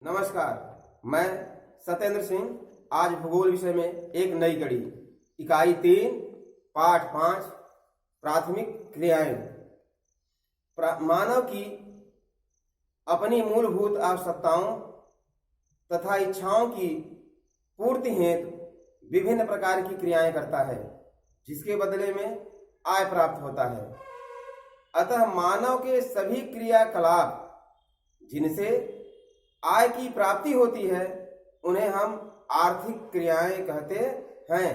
नमस्कार, मैं सत्येंद्र सिंह आज भूगोल विषय में एक नई कड़ी इकाई 3 पाठ 5 प्राथमिक क्रियाएं मानव की अपनी मूलभूत आवश्यकताओं तथा इच्छाओं की पूर्ति हेतु विभिन्न प्रकार की क्रियाएं करता है, जिसके बदले में आय प्राप्त होता है। अतः मानव के सभी क्रियाकलाप जिनसे आय की प्राप्ति होती है उन्हें हम आर्थिक क्रियाएं कहते हैं।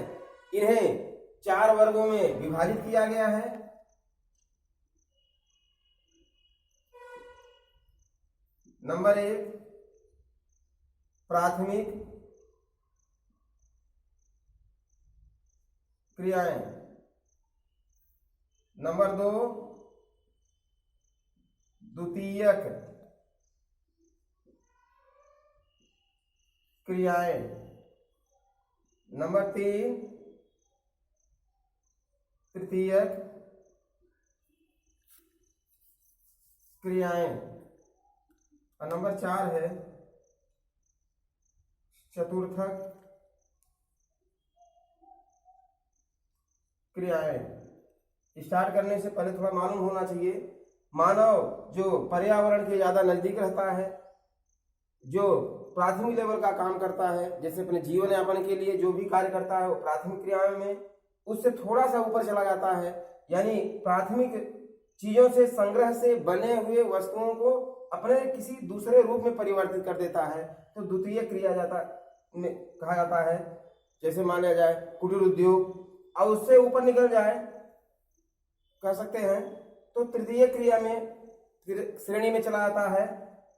इन्हें 4 वर्गों में विभाजित किया गया है। नंबर 1 प्राथमिक क्रियाएं। नंबर 2 द्वितीयक क्रियाएं। नंबर 3 तृतीयक क्रियाएं और नंबर 4 है चतुर्थक क्रियाएं। स्टार्ट करने से पहले थोड़ा मालूम होना चाहिए, मानव जो पर्यावरण के ज्यादा नजदीक रहता है, जो प्राथमिक लेवल का काम करता है, जैसे अपने जीवन यापन के लिए जो भी कार्य करता है वो प्राथमिक क्रियाओं में, उससे थोड़ा सा ऊपर चला जाता है। यानी प्राथमिक चीजों से संग्रह से बने हुए वस्तुओं को अपने किसी दूसरे रूप में परिवर्तित कर देता है, तो द्वितीय क्रिया कहा जाता है। जैसे माना जाए कुटीर उद्योग, और उससे ऊपर निकल जाए कह सकते हैं तो तृतीय क्रिया में श्रेणी में चला जाता है।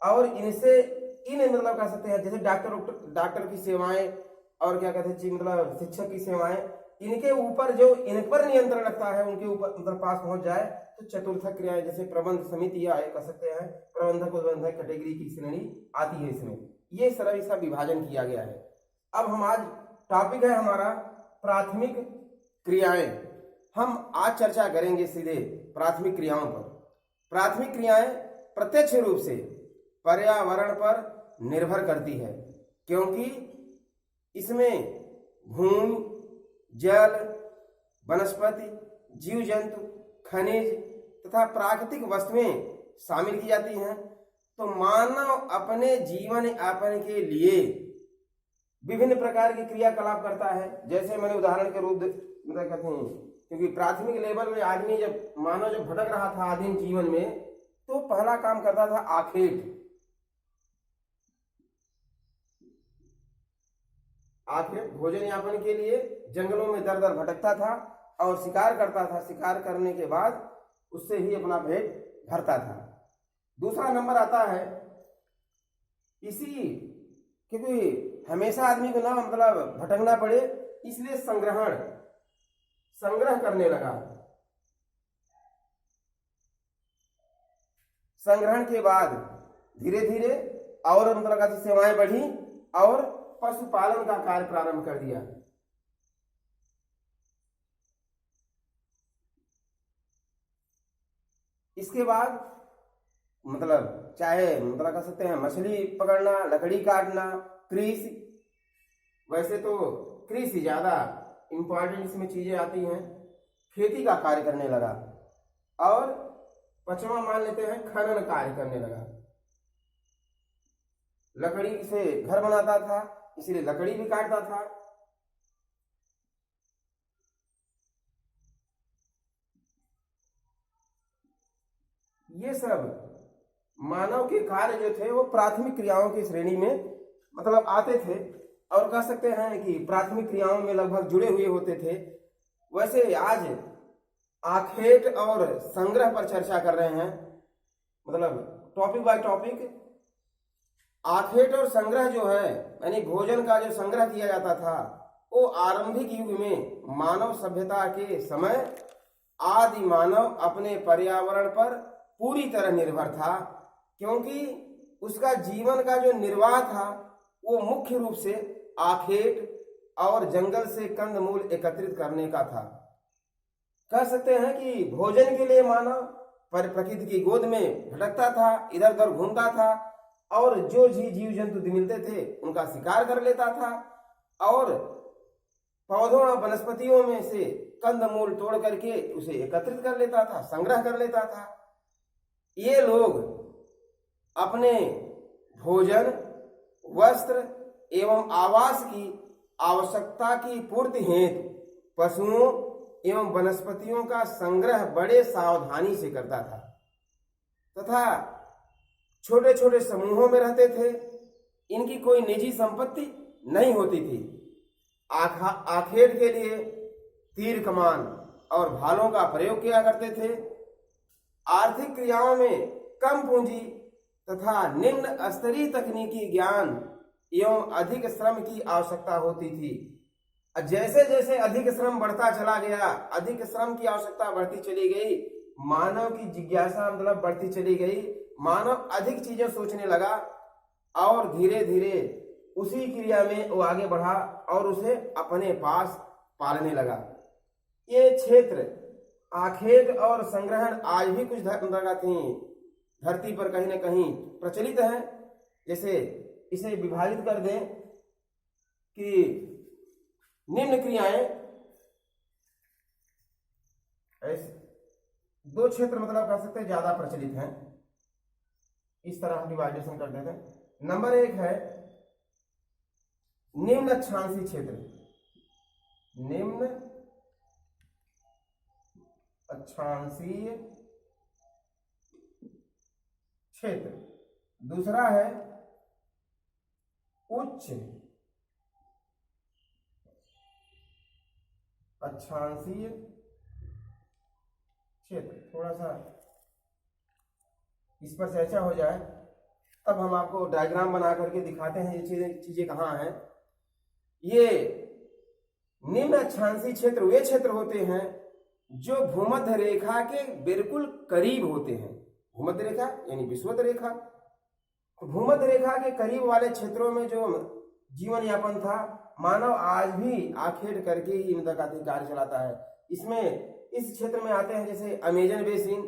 और इनसे मतलब कह सकते हैं जैसे डॉक्टर की सेवाएं और क्या कहते हैं मतलब शिक्षक की सेवाएं, इनके ऊपर जो इन पर नियंत्रण रखता है उनके ऊपर मतलब पास पहुंच जाए तो चतुर्थक क्रियाएं जैसे प्रबंध समिति या कह सकते हैं प्रबंधक उद्बंधक कैटेगरी की श्रेणी आती है। इसमें ये सरल इसका विभाजन किया गया है। अब हम आज टॉपिक है हमारा प्राथमिक क्रियाएं। हम आज चर्चा करेंगे सीधे प्राथमिक क्रियाओं पर। प्राथमिक क्रियाएं प्रत्यक्ष रूप से पर्यावरण पर निर्भर करती है, क्योंकि इसमें भूमि, जल, वनस्पति, जीव जंतु, खनिज तथा प्राकृतिक वस्तुएं शामिल की जाती हैं। तो मानव अपने जीवन यापन के लिए विभिन्न प्रकार की क्रियाकलाप करता है। जैसे मैंने उदाहरण के रूप मतलब कहते हैं, क्योंकि प्राथमिक लेवल में आदमी जब मानव जब भटक रहा था आदिम जीवन में, तो पहला काम करता था आखेट। आखेट भोजन यापन के लिए जंगलों में दर दर भटकता था और शिकार करता था। शिकार करने के बाद उससे ही अपना पेट भरता था। दूसरा नंबर आता है इसी, क्योंकि हमेशा आदमी को ना मतलब भटकना पड़े, इसलिए संग्रह करने लगा। संग्रहण के बाद धीरे धीरे और मतलब सेवाएं बढ़ी और पशुपालन का कार्य प्रारंभ कर दिया। इसके बाद मतलब चाहे मतलब कह सकते हैं मछली पकड़ना, लकड़ी काटना, कृषि, वैसे तो कृषि ज्यादा इंपॉर्टेंट इसमें चीजें आती हैं, खेती का कार्य करने लगा। और 5वां मान लेते हैं खनन कार्य करने लगा। लकड़ी से घर बनाता था, इसलिए लकड़ी भी काटता था। ये सब मानव के कार्य जो थे वो प्राथमिक क्रियाओं की श्रेणी में मतलब आते थे, और कह सकते हैं कि प्राथमिक क्रियाओं में लगभग जुड़े हुए होते थे। वैसे आज आखेट और संग्रह पर चर्चा कर रहे हैं, मतलब टॉपिक बाय टॉपिक। आखेट और संग्रह जो है यानी भोजन का जो संग्रह किया जाता था, वो आरंभिक युग में मानव सभ्यता के समय आदि मानव अपने पर्यावरण पर पूरी तरह निर्भर था, क्योंकि उसका जीवन का जो निर्वाह था वो मुख्य रूप से आखेट और जंगल से कंदमूल एकत्रित करने का था। कह सकते हैं कि भोजन के लिए मानव पर प्रकृति की गोद में भटकता था, इधर उधर घूमता था और जो जीव जंतु मिलते थे उनका शिकार कर लेता था और पौधों और वनस्पतियों में से कंदमूल तोड़ करके उसे एकत्रित कर लेता था, संग्रह कर लेता था। ये लोग अपने भोजन, वस्त्र एवं आवास की आवश्यकता की पूर्ति हेतु पशुओं एवं वनस्पतियों का संग्रह बड़े सावधानी से करता था तथा छोटे छोटे समूहों में रहते थे। इनकी कोई निजी संपत्ति नहीं होती थी। आखेट के लिए तीर कमान और भालों का प्रयोग किया करते थे। आर्थिक क्रियाओं में कम पूंजी तथा निम्न स्तरीय तकनीकी ज्ञान एवं अधिक श्रम की आवश्यकता होती थी। जैसे जैसे अधिक श्रम बढ़ता चला गया, अधिक श्रम की आवश्यकता बढ़ती चली गई, मानव की जिज्ञासा मतलब बढ़ती चली गई, मानव अधिक चीजें सोचने लगा और धीरे धीरे उसी क्रिया में वो आगे बढ़ा और उसे अपने पास पालने लगा। ये क्षेत्र आखेट और संग्रहण आज भी कुछ धरती पर कहीं न कहीं प्रचलित है। जैसे इसे विभाजित कर दें कि निम्न क्रियाएं, दो क्षेत्र मतलब कह सकते हैं ज्यादा प्रचलित हैं, इस तरह हम डिवाइडेशन कर देते हैं। नंबर 1 है निम्न अक्षांशीय क्षेत्र, निम्न अक्षांशीय क्षेत्र। दूसरा है उच्च अक्षांशीय क्षेत्र। थोड़ा सा इस पर चर्चा हो जाए तब हम आपको डायग्राम बना करके दिखाते हैं ये चीजें कहाँ हैं। ये निम्न अक्षांशीय क्षेत्र वे क्षेत्र होते हैं जो भूमध्य रेखा के बिल्कुल करीब होते हैं। भूमध्य रेखा यानी विषुवत रेखा, तो भूमध्य रेखा के करीब वाले क्षेत्रों में जो जीवन यापन था, मानव आज भी आखेट करके ही कार्य चलाता है। इसमें इस क्षेत्र में आते हैं जैसे अमेजन बेसिन,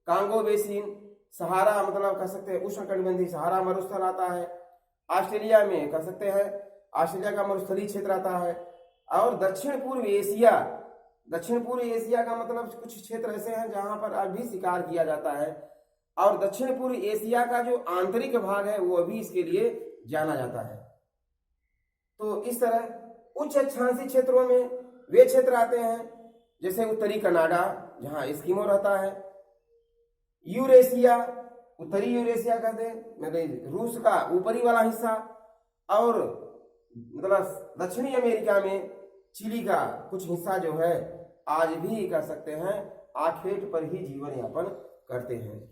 कांगो बेसिन, सहारा मतलब कह सकते हैं उष्णकटिबंधीय सहारा मरुस्थल आता है। ऑस्ट्रेलिया में कह सकते हैं ऑस्ट्रेलिया का मरुस्थलीय क्षेत्र आता है। और दक्षिण पूर्व एशिया, दक्षिण पूर्व एशिया का मतलब कुछ क्षेत्र ऐसे हैं जहां पर अभी शिकार किया जाता है। और दक्षिण पूर्व एशिया का जो आंतरिक भाग है वो अभी इसके लिए जाना जाता है। तो इस तरह उच्च अक्षांशीय क्षेत्रों में वे क्षेत्र आते हैं जैसे उत्तरी कनाडा जहां एस्किमो रहता है, यूरेशिया, उत्तरी यूरेशिया कहते हैं मतलब रूस का ऊपरी वाला हिस्सा, और मतलब दक्षिणी अमेरिका में चिली का कुछ हिस्सा जो है आज भी कह सकते हैं आखेट पर ही जीवन यापन करते हैं।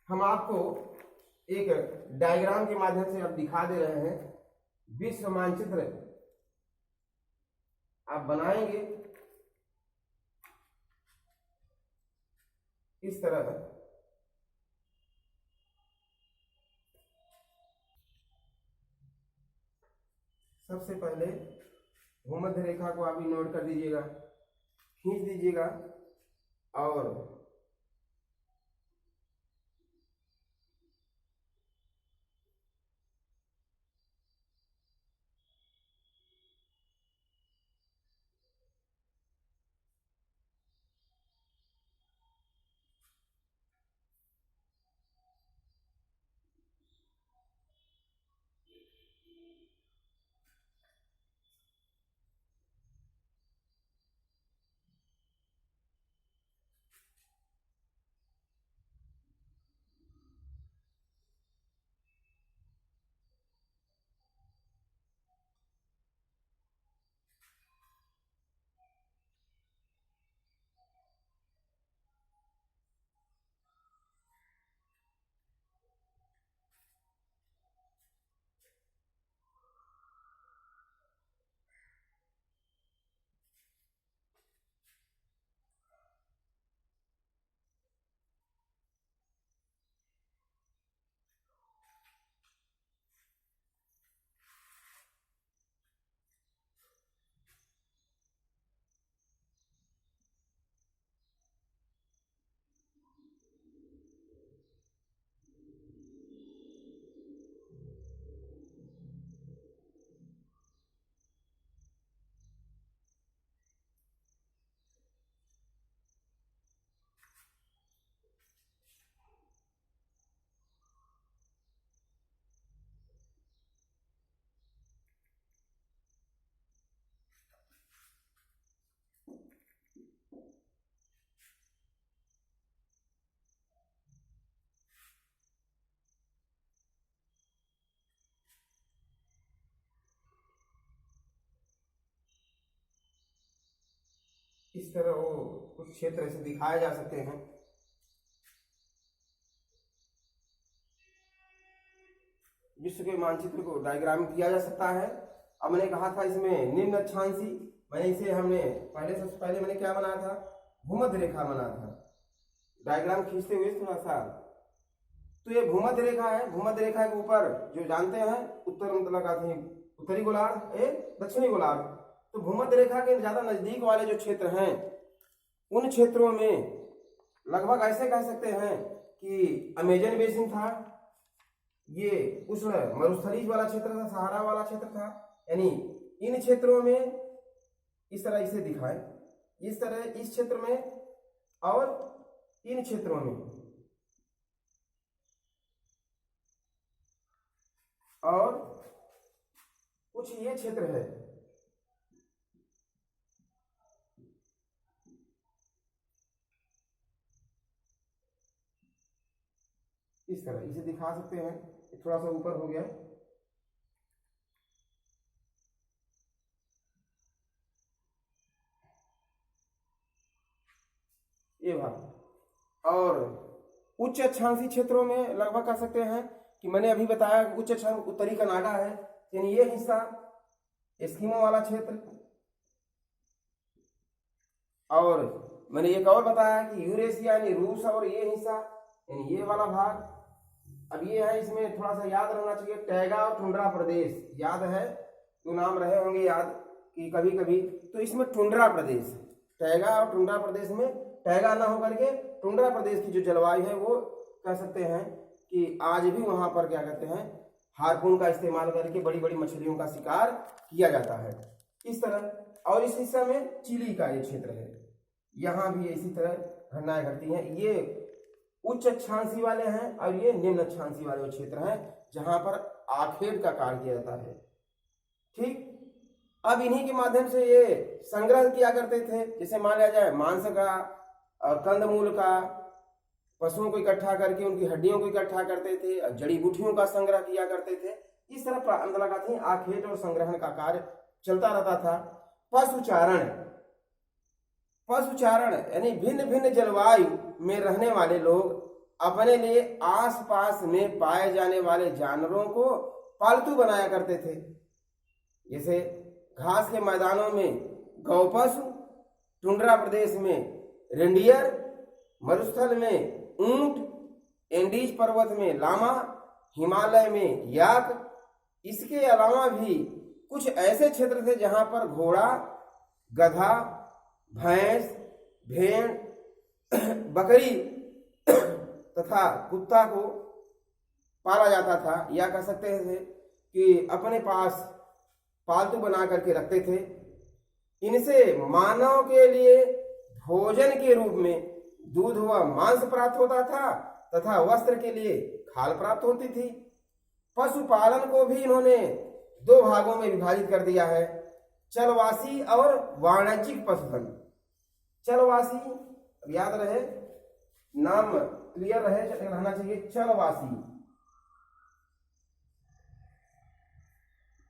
हम आपको एक डायग्राम के माध्यम से अब दिखा दे रहे हैं। विश्व मानचित्र आप बनाएंगे इस तरह। सबसे पहले भूमध्य रेखा को आप नोट कर दीजिएगा, खींच दीजिएगा और इस तरह वो कुछ क्षेत्र ऐसे दिखाए जा सकते हैं। विश्व के मानचित्र को डायग्राम किया जा सकता है। अब मैंने कहा था इसमें निम्न अक्षांशी, मैंने इसे हमने सबसे पहले मैंने क्या बनाया था, भूमध्य रेखा बनाया था। डायग्राम खींचते हुए थोड़ा सा, तो ये भूमध्य रेखा है। भूमध्य रेखा के ऊपर जो जानते हैं उत्तर उत्तरी गोलार्ध, दक्षिणी गोलार्ध। तो भूमध्य रेखा के ज्यादा नजदीक वाले जो क्षेत्र हैं उन क्षेत्रों में लगभग ऐसे कह सकते हैं कि अमेजन बेसिन था, ये उष्ण मरुस्थलीज वाला क्षेत्र था, सहारा वाला क्षेत्र था। यानी इन क्षेत्रों में इस तरह इसे दिखाए, इस तरह इस क्षेत्र में और इन क्षेत्रों में, और कुछ ये क्षेत्र है इस तरह इसे दिखा सकते हैं। थोड़ा सा ऊपर हो गया, ये भाग। और उच्च अक्षांशी क्षेत्रों में लगभग कह सकते हैं कि मैंने अभी बताया कि उच्च अक्षांश उत्तरी कनाडा है, यानी ये हिस्सा एस्किमो वाला क्षेत्र। और मैंने एक और बताया कि यूरेशिया यानी रूस और ये हिस्सा यानी ये वाला भाग। अब ये है, इसमें थोड़ा सा याद रहना चाहिए, टैगा और टुंड्रा प्रदेश। याद है तो नाम रहे होंगे याद कि कभी कभी, तो इसमें टुंड्रा प्रदेश, टैगा और टुंड्रा प्रदेश में टैगा ना होकर के टुंड्रा प्रदेश की जो जलवायु है वो कह सकते हैं कि आज भी वहां पर क्या कहते हैं, हार्पून का इस्तेमाल करके बड़ी बड़ी मछलियों का शिकार किया जाता है इस तरह। और इस हिस्से में चिली का ये क्षेत्र है, यहाँ भी इसी तरह घटनाएं घटती हैं। ये उच्च अक्षांशी वाले हैं और ये निम्न अक्षांशी वाले क्षेत्र हैं जहां पर आखेट का कार्य किया जाता है। ठीक, अब इन्हीं के माध्यम से ये संग्रह किया करते थे, जैसे मान लिया जाए मांस का और कंदमूल का, पशुओं को इकट्ठा करके उनकी हड्डियों को इकट्ठा करते थे और जड़ी बूटियों का संग्रह किया करते थे। इस तरह आखेट और संग्रहण का कार्य चलता रहता था। पशुचारण यानी भिन्न भिन्न जलवायु में रहने वाले लोग अपने लिए आसपास में पाए जाने वाले जानवरों को पालतू बनाया करते थे। जैसे घास के मैदानों में गौ पशु, टुंड्रा प्रदेश में रेंडियर, मरुस्थल में ऊंट, एंडीज पर्वत में लामा, हिमालय में याक। इसके अलावा भी कुछ ऐसे क्षेत्र थे जहां पर घोड़ा, गधा, भैंस, भेड़, बकरी तथा कुत्ता को पाला जाता था, या कह सकते थे कि अपने पास पालतू बना करके रखते थे। इनसे मानव के लिए भोजन के रूप में दूध व मांस प्राप्त होता था तथा वस्त्र के लिए खाल प्राप्त होती थी। पशुपालन को भी इन्होंने दो भागों में विभाजित कर दिया है, चलवासी और वाणिज्यिक पशुधन। चलवासी याद रहे, नाम क्लियर रहना चाहिए, चलवासी।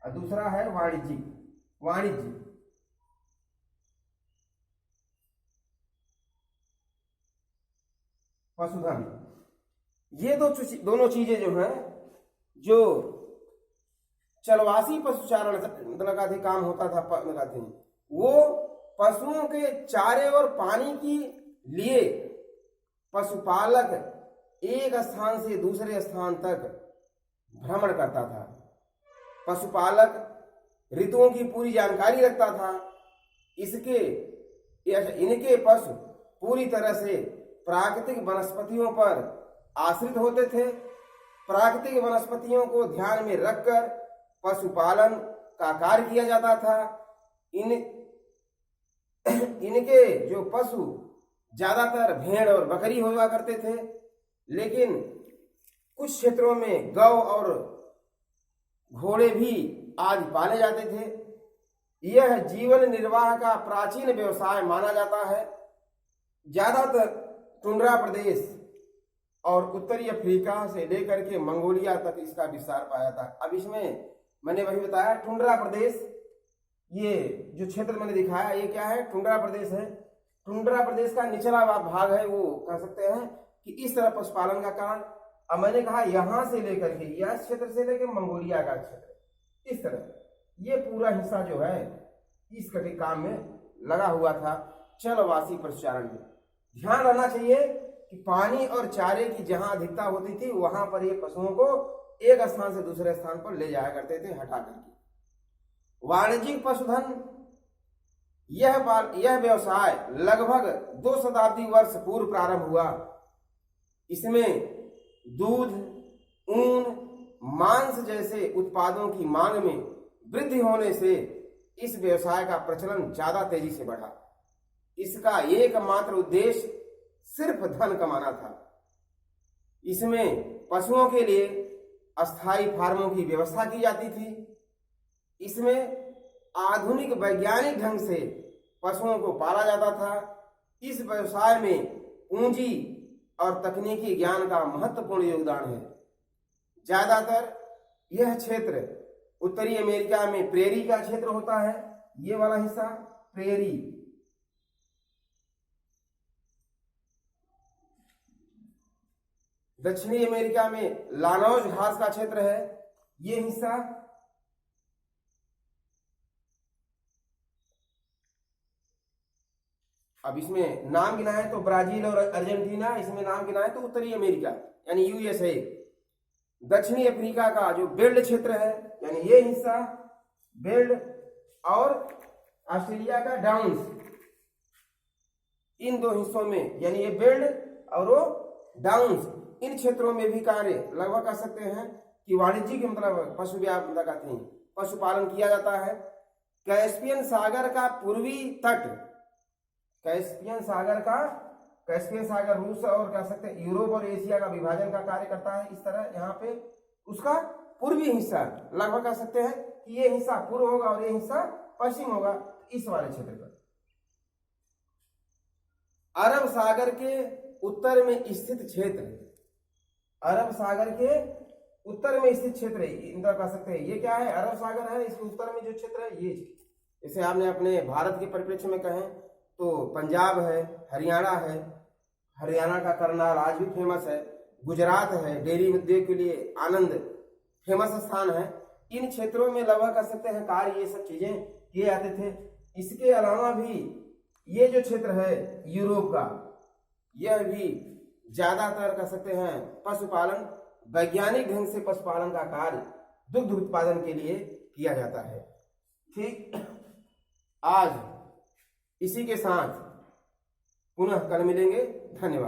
और दूसरा है वाणिज्य। पशुधन। ये दोनों चीजें जो हैं, जो चलवासी पशुचारण मतलब काम होता था, वो पशुओं के चारे और पानी के लिए पशुपालक एक स्थान से दूसरे स्थान तक भ्रमण करता था। पशुपालक ऋतुओं की पूरी जानकारी रखता था। इनके पशु पूरी तरह से प्राकृतिक वनस्पतियों पर आश्रित होते थे। प्राकृतिक वनस्पतियों को ध्यान में रखकर पशुपालन का कार्य किया जाता था। इनके जो पशु ज्यादातर भेड़ और बकरी हुआ करते थे, लेकिन कुछ क्षेत्रों में गौ और घोड़े भी आज पाले जाते थे। यह जीवन निर्वाह का प्राचीन व्यवसाय माना जाता है। ज्यादातर टुंड्रा प्रदेश और उत्तरी अफ्रीका से लेकर के मंगोलिया तक इसका विस्तार पाया था। अब इसमें मैंने वही बताया, टुंड्रा प्रदेश, ये जो क्षेत्र मैंने दिखाया ये क्या है, टुंड्रा प्रदेश है। टुंड्रा प्रदेश का निचला भाग है, वो कह सकते हैं कि इस तरह पशुपालन का कारण। अब मैंने कहा यहां से लेकर के यह क्षेत्र से लेकर मंगोलिया का क्षेत्र, इस तरह ये पूरा हिस्सा जो है इस कटे काम में लगा हुआ था चलवासी पशुचारण में। ध्यान रहना चाहिए कि पानी और चारे की जहां अधिकता होती थी वहां पर ये पशुओं को एक स्थान से दूसरे स्थान पर ले जाया करते थे हटा करके। वाणिज्यिक पशुधन यह व्यवसाय लगभग 2 शताब्दी वर्ष पूर्व प्रारंभ हुआ। इसमें दूध, ऊन, मांस जैसे उत्पादों की मांग में वृद्धि होने से इस व्यवसाय का प्रचलन ज्यादा तेजी से बढ़ा। इसका एकमात्र उद्देश्य सिर्फ धन कमाना था। इसमें पशुओं के लिए अस्थायी फार्मों की व्यवस्था की जाती थी। इसमें आधुनिक वैज्ञानिक ढंग से पशुओं को पाला जाता था। इस व्यवसाय में पूंजी और तकनीकी ज्ञान का महत्वपूर्ण योगदान है। ज्यादातर यह क्षेत्र उत्तरी अमेरिका में प्रेरी का क्षेत्र होता है, ये वाला हिस्सा प्रेरी। दक्षिणी अमेरिका में लानौज घास का क्षेत्र है, ये हिस्सा। अब इसमें नाम गिनाए तो ब्राजील और अर्जेंटीना, इसमें नाम गिनाए तो उत्तरी अमेरिका यानी यूएसए। दक्षिणी अफ्रीका का जो बेल्ट क्षेत्र है यानी ये हिस्सा बेल्ट, और ऑस्ट्रेलिया का डाउन्स, इन दो हिस्सों में यानी ये बेल्ट और वो डाउन्स, इन क्षेत्रों में भी कार्य लगभग कह सकते हैं कि वाणिज्यिक मतलब पशुपालन किया जाता है। कैस्पियन सागर का पूर्वी तट, कैस्पियन सागर रूस और कह सकते हैं यूरोप और एशिया का विभाजन का कार्य करता है। इस तरह यहाँ पे उसका पूर्वी हिस्सा लगभग कह सकते हैं कि ये हिस्सा पूर्व होगा और ये हिस्सा पश्चिम होगा, इस वाले क्षेत्र पर। अरब सागर के उत्तर में स्थित क्षेत्र, अरब सागर के उत्तर में स्थित क्षेत्र इनका कह सकते हैं। ये क्या है? अरब सागर है, इसके उत्तर में जो क्षेत्र है ये। जैसे आपने अपने भारत के परिप्रेक्ष्य में कहें तो पंजाब है, हरियाणा है, हरियाणा का करनाल आज भी फेमस है, गुजरात है, डेयरी उद्योग के लिए आनंद फेमस स्थान है। इन क्षेत्रों में लगभग कह सकते हैं कार्य ये सब चीजें किए जाते थे। इसके अलावा भी ये जो क्षेत्र है यूरोप का, यह भी ज्यादातर कह सकते हैं पशुपालन, वैज्ञानिक ढंग से पशुपालन का कार्य दुग्ध उत्पादन के लिए किया जाता है। ठीक, आज इसी के साथ पुनः कल मिलेंगे। धन्यवाद।